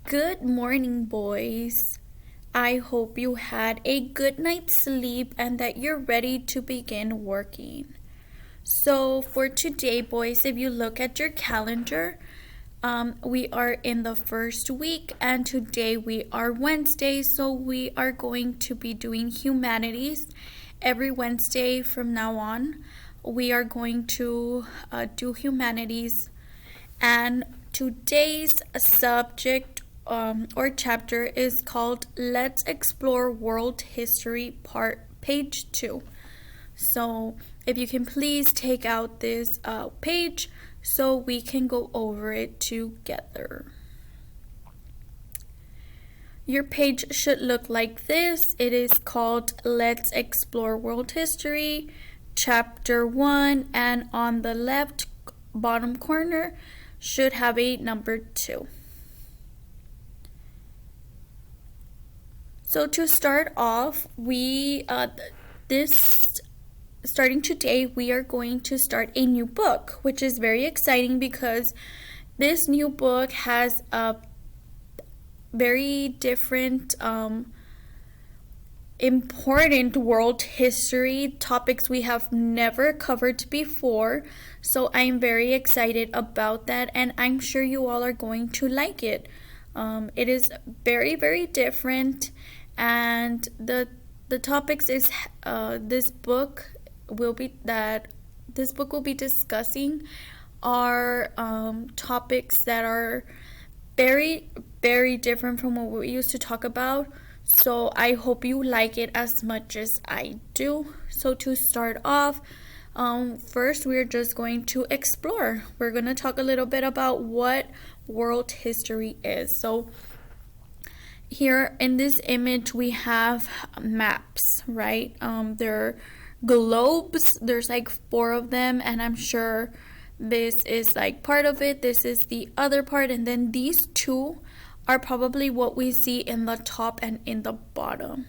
Good morning, boys. I hope you had a good night's sleep and that you're ready to begin working. So, for today, boys, if you look at your calendar, we are in the first week, and today we are Wednesday, so we are going to be doing humanities every Wednesday from now on. We are going to do humanities, and today's subject or chapter is called Let's Explore World History page 2. So if you can please take out this page so we can go over it together. Your page should look like this. It is called Let's Explore World History, Chapter 1, and on the left bottom corner should have a number 2. So to start off, starting today, we are going to start a new book, which is very exciting because this new book has a very different important world history topics we have never covered before. So I'm very excited about that, and I'm sure you all are going to like it. It is very, very different, and the topics is this book will be discussing are topics that are very, very different from what we used to talk about. So I hope you like it as much as I do. So to start off, first we're just going to explore. We're going to talk a little bit about what world history is. So here in this image we have maps, right? There are globes. There's like 4 of them, and I'm sure this is like part of it. This is the other part, and then these 2 are probably what we see in the top and in the bottom.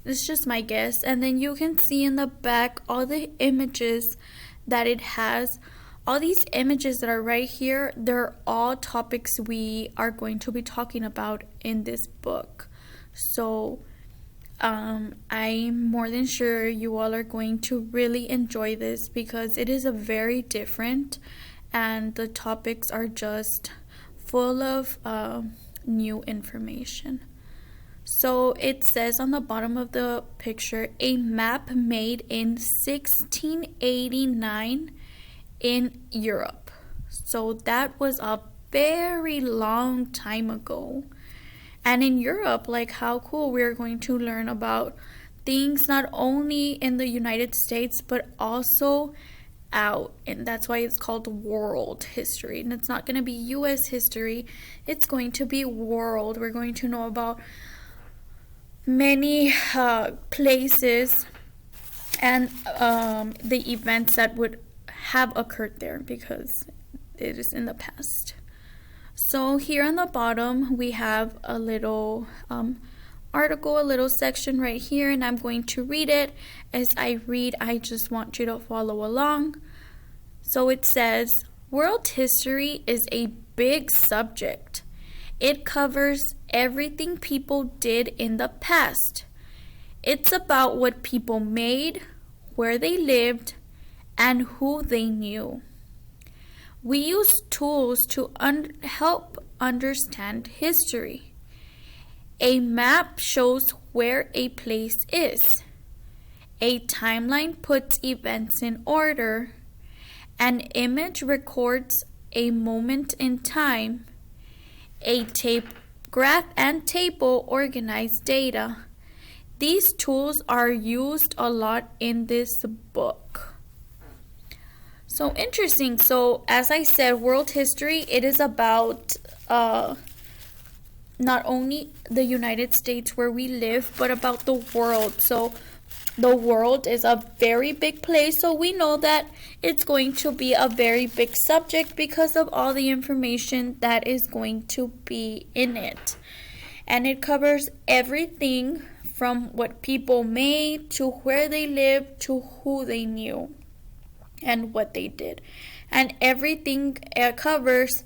This is just my guess. And then you can see in the back all the images that it has. All these images that are right here, they're all topics we are going to be talking about in this book. So I'm more than sure you all are going to really enjoy this because it is a very different, and the topics are just full of new information. So it says on the bottom of the picture, a map made in 1689 in Europe. So that was a very long time ago. And in Europe, like how cool, we're going to learn about things not only in the United States but also out, and that's why it's called world history. And it's not going to be US history, it's going to be world. We're going to know about many places and the events that would have occurred there because it is in the past. So here on the bottom we have a little article, a little section right here, and I'm going to read it. As I read, I just want you to follow along. So it says, world history is a big subject. It covers everything people did in the past. It's about what people made, where they lived, and who they knew. We use tools to help understand history. A map shows where a place is. A timeline puts events in order. An image records a moment in time. A graph and table organize data. These tools are used a lot in this book. So interesting. So as I said, world history, it is about not only the United States where we live, but about the world. So the world is a very big place, so we know that it's going to be a very big subject because of all the information that is going to be in it. And it covers everything from what people made to where they lived to who they knew and what they did. And everything covers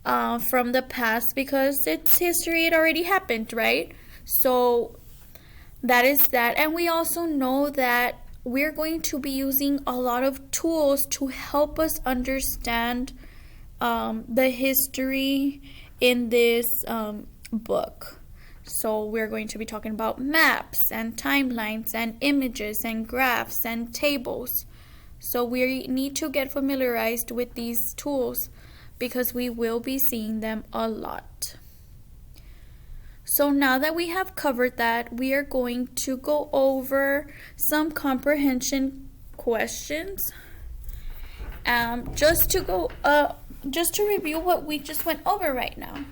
from the past because it's history, it already happened, right? So that is that. And we also know that we're going to be using a lot of tools to help us understand the history in this book. So we're going to be talking about maps and timelines and images and graphs and tables. So we need to get familiarized with these tools because we will be seeing them a lot. So now that we have covered that, we are going to go over some comprehension questions. Just to review what we just went over right now.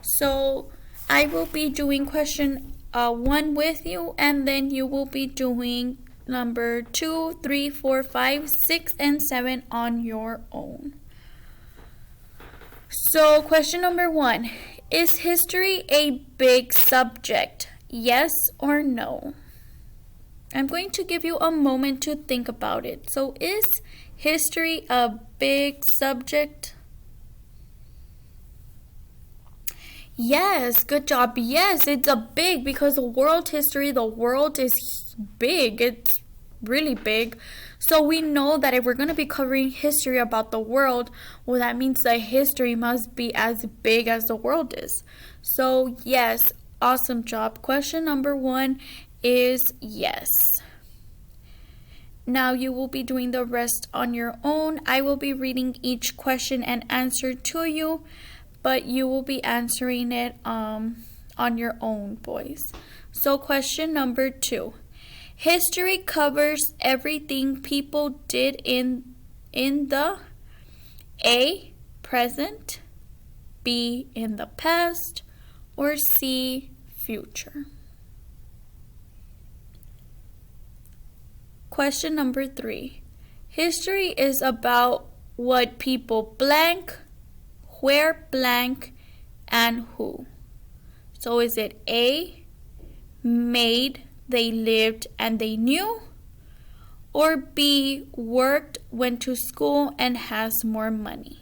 So I will be doing question 1 with you, and then you will be doing number 2, 3, 4, 5, 6, and 7 on your own. So question number 1, is history a big subject? Yes or no? I'm going to give you a moment to think about it. So is history a big subject? Yes, good job. Yes, it's a big, because the world history, the world is big. It's really big. So we know that if we're going to be covering history about the world, well, that means the history must be as big as the world is. So yes, awesome job. Question number 1 is yes. Now you will be doing the rest on your own. I will be reading each question and answer to you, but you will be answering it on your own, boys. So question number 2. History covers everything people did in the A, present, B, in the past, or C, future. Question number 3. History is about what people blank, where blank, and who. So is it A, made, they lived, and they knew? Or B, worked, went to school, and has more money?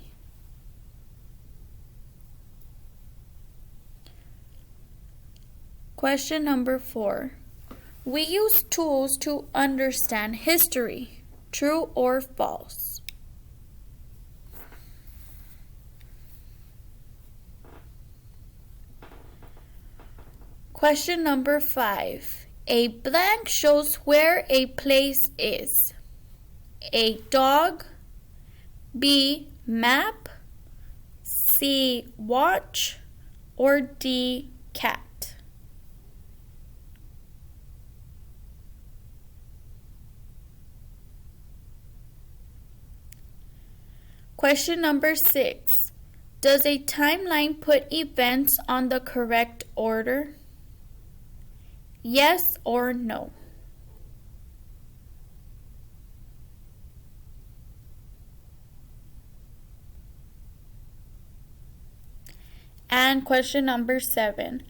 Question number 4. We use tools to understand history. True or false? Question number 5. A blank shows where a place is. A, dog. B, map. C, watch. Or D, cat. Question number 6. Does a timeline put events on the correct order? Yes or no? And question number 7.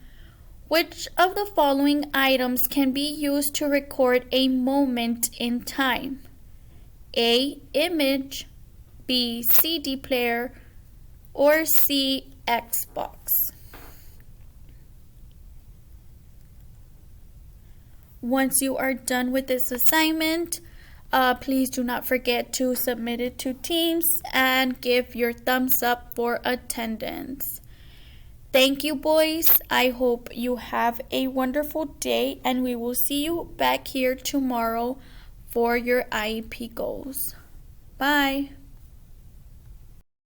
Which of the following items can be used to record a moment in time? A, image. B, CD player. Or C, Xbox. Once you are done with this assignment, please do not forget to submit it to Teams and give your thumbs up for attendance. Thank you, boys. I hope you have a wonderful day, and we will see you back here tomorrow for your IEP goals. Bye.